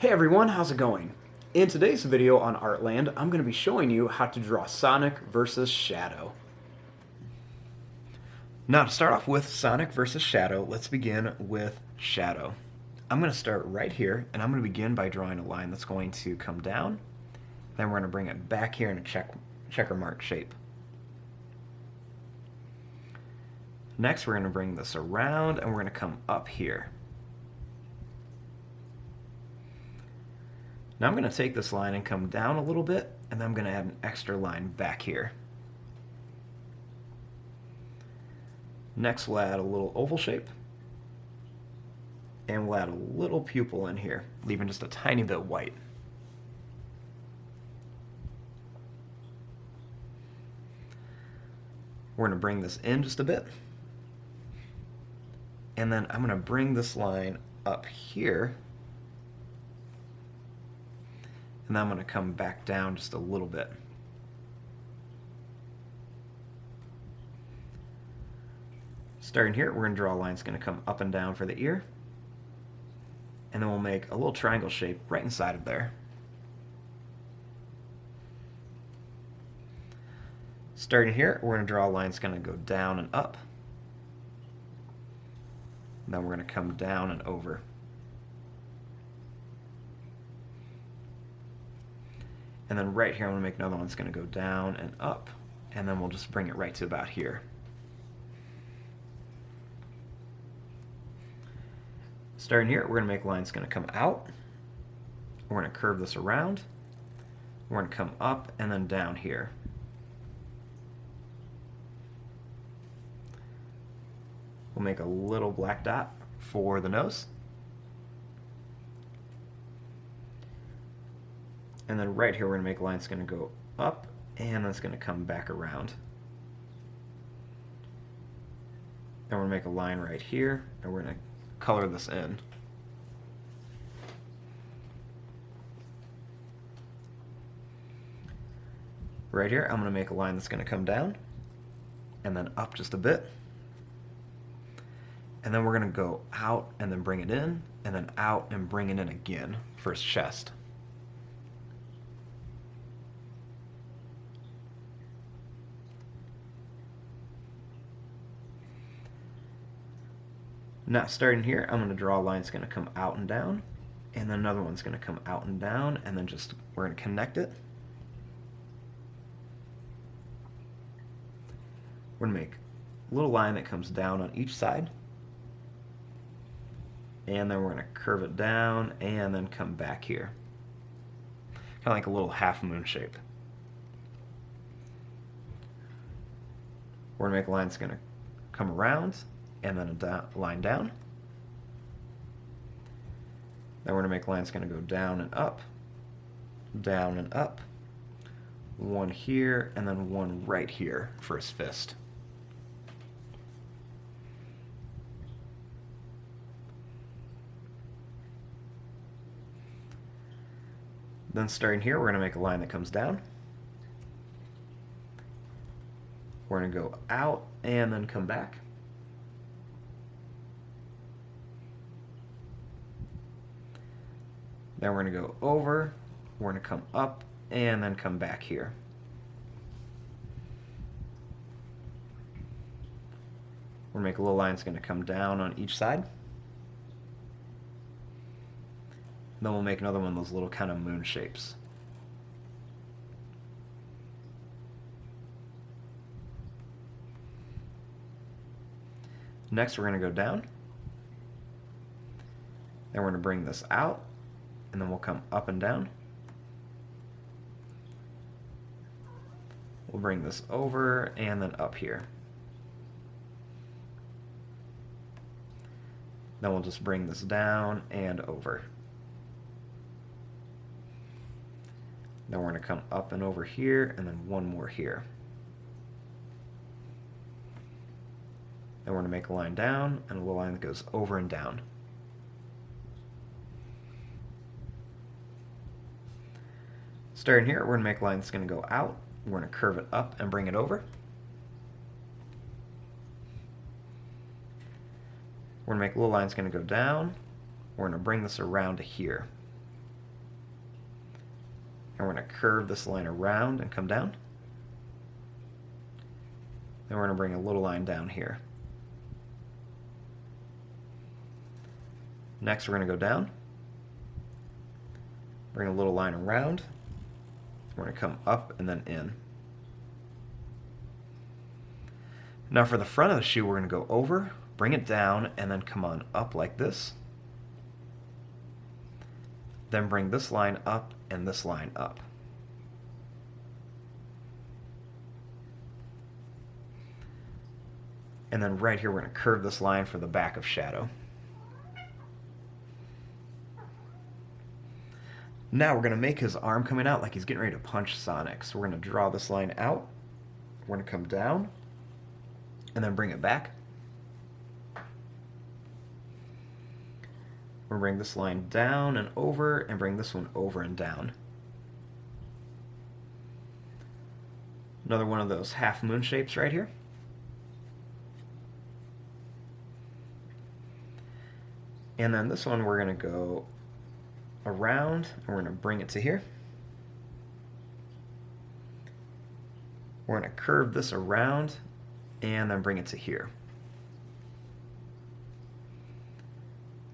Hey everyone, how's it going? In today's video on Artland, I'm going to be showing you how to draw Sonic versus Shadow. Now to start off with Sonic versus Shadow, let's begin with Shadow. I'm going to start right here, and I'm going to begin by drawing a line that's going to come down, then we're going to bring it back here in a checker mark shape. Next we're going to bring this around, and we're going to come up here. Now I'm going to take this line and come down a little bit, and then I'm going to add an extra line back here. Next we'll add a little oval shape, and we'll add a little pupil in here, leaving just a tiny bit white. We're going to bring this in just a bit, and then I'm going to bring this line up here, and then I'm going to come back down just a little bit. Starting here, we're going to draw a line that's going to come up and down for the ear, and then we'll make a little triangle shape right inside of there. Starting here, we're going to draw a line that's going to go down and up, and then we're going to come down and over. And then right here, I'm going to make another one that's going to go down and up, and then we'll just bring it right to about here. Starting here, we're going to make a line that's going to come out. We're going to curve this around. We're going to come up and then down here. We'll make a little black dot for the nose. And then right here, we're going to make a line that's going to go up, and then it's going to come back around. And we're going to make a line right here, and we're going to color this in. Right here, I'm going to make a line that's going to come down, and then up just a bit. And then we're going to go out, and then bring it in, and then out, and bring it in again for his chest. Now starting here, I'm going to draw a line that's going to come out and down, and then another one's going to come out and down, and then just we're going to connect it. We're going to make a little line that comes down on each side, and then we're going to curve it down and then come back here. Kind of like a little half moon shape. We're going to make a line that's going to come around, and then a line down. Then we're going to make a line that's going to go down and up, one here, and then one right here for his fist. Then starting here, we're going to make a line that comes down. We're going to go out and then come back. Then we're going to go over, we're going to come up, and then come back here. We're going to make a little line that's going to come down on each side. Then we'll make another one of those little kind of moon shapes. Next, we're going to go down. Then we're going to bring this out, and then we'll come up and down. We'll bring this over and then up here. Then we'll just bring this down and over. Then we're going to come up and over here, and then one more here. Then we're going to make a line down and a little line that goes over and down. Starting here, we're going to make a line that's going to go out. We're going to curve it up and bring it over. We're going to make a little line that's going to go down. We're going to bring this around to here. and we're going to curve this line around and come down. Then we're going to bring a little line down here. Next we're going to go down, bring a little line around. We're going to come up and then in. Now for the front of the shoe, we're going to go over, bring it down, and then come on up like this. Then bring this line up and this line up. And then right here, we're going to curve this line for the back of Shadow. Now we're going to make his arm coming out like he's getting ready to punch Sonic. So we're going to draw this line out. We're going to come down and then bring it back. We're going to bring this line down and over and bring this one over and down. Another one of those half moon shapes right here. And then this one we're going to go around and we're going to bring it to here. We're going to curve this around and then bring it to here.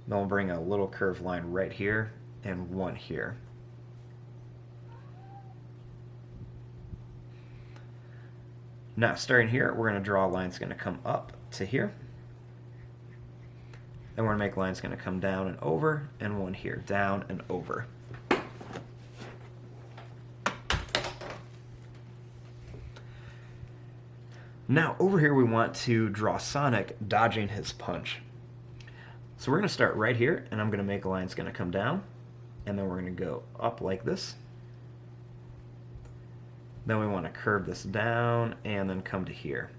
Then we'll bring a little curved line right here and one here. Now starting here, we're going to draw a line that's going to come up to here. Then we're going to make lines going to come down and over, and one here, down and over. Now over here we want to draw Sonic dodging his punch. So we're going to start right here, and I'm going to make a line that's going to come down, and then we're going to go up like this. Then we want to curve this down and then come to here.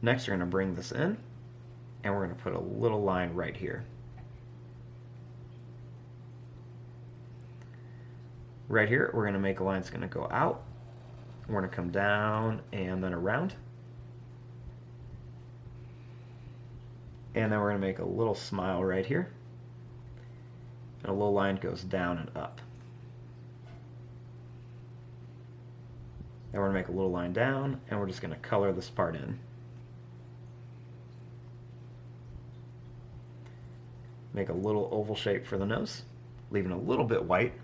Next, we're going to bring this in, and we're going to put a little line right here. Right here, we're going to make a line that's going to go out. We're going to come down and then around. And then we're going to make a little smile right here. And a little line goes down and up. Then we're going to make a little line down, and we're just going to color this part in. Make a little oval shape for the nose, leaving a little bit white.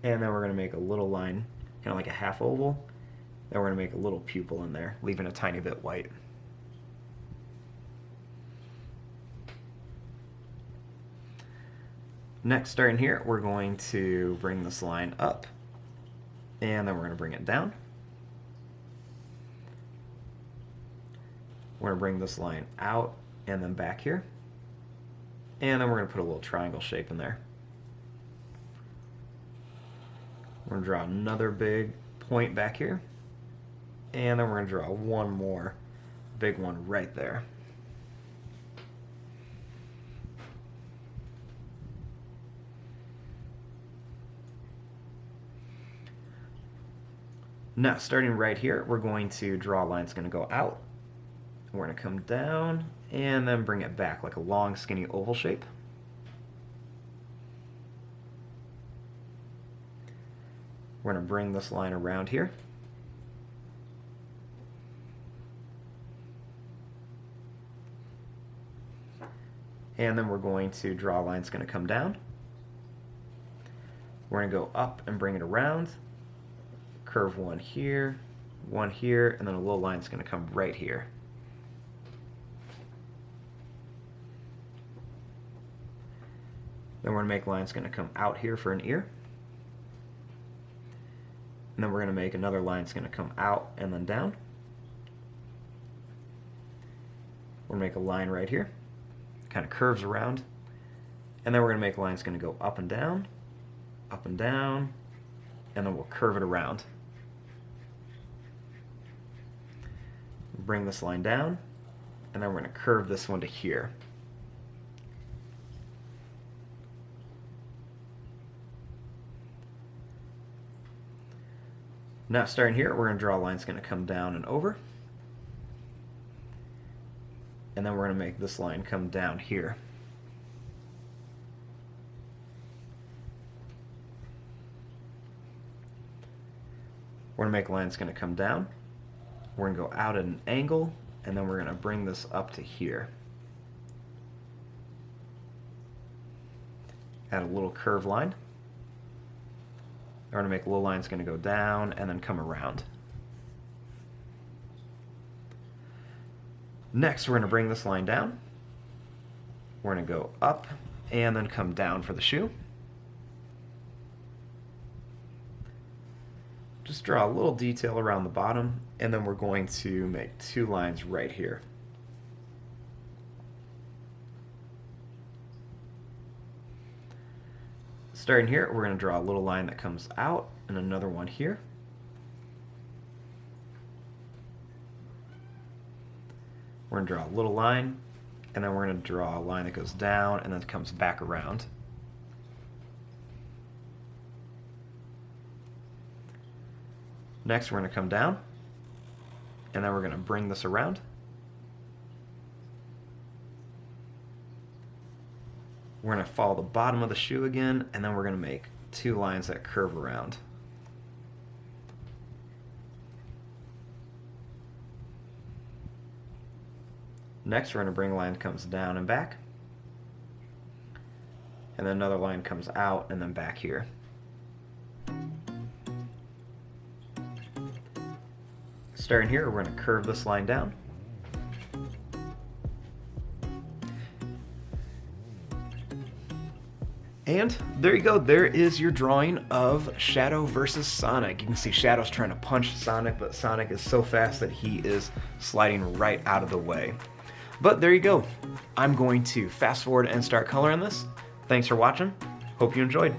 And then we're going to make a little line, kind of like a half oval. Then we're going to make a little pupil in there, leaving a tiny bit white. Next, starting here, we're going to bring this line up, and then we're going to bring it down. We're going to bring this line out and then back here. And then we're going to put a little triangle shape in there. We're going to draw another big point back here. And then we're going to draw one more big one right there. Now, starting right here, we're going to draw a line that's going to go out. We're going to come down and then bring it back like a long, skinny oval shape. We're going to bring this line around here. And then we're going to draw a line that's going to come down. We're going to go up and bring it around. Curve one here, and then a little line that's going to come right here. Then we're going to make lines going to come out here for an ear. And then we're going to make another line that's going to come out and then down. We're going to make a line right here. Kind of curves around. And then we're going to make a line that's going to go up and down, and then we'll curve it around. Bring this line down, and then we're going to curve this one to here. Now starting here, we're going to draw a line that's going to come down and over. and then we're going to make this line come down here. We're going to make a line that's going to come down. We're going to go out at an angle, and then we're going to bring this up to here. Add a little curved line. We're going to make a little line that's going to go down and then come around. Next, we're going to bring this line down. We're going to go up and then come down for the shoe. Just draw a little detail around the bottom, and then we're going to make two lines right here. Starting here, we're going to draw a little line that comes out and another one here. We're going to draw a little line, and then we're going to draw a line that goes down and then comes back around. Next, we're going to come down, and then we're going to bring this around. We're going to follow the bottom of the shoe again, and then we're going to make two lines that curve around. Next, we're going to bring a line that comes down and back, and then another line comes out and then back here. Starting here, we're going to curve this line down. And there you go, there is your drawing of Shadow versus Sonic. You can see Shadow's trying to punch Sonic, but Sonic is so fast that he is sliding right out of the way. But there you go. I'm going to fast forward and start coloring this. Thanks for watching. Hope you enjoyed.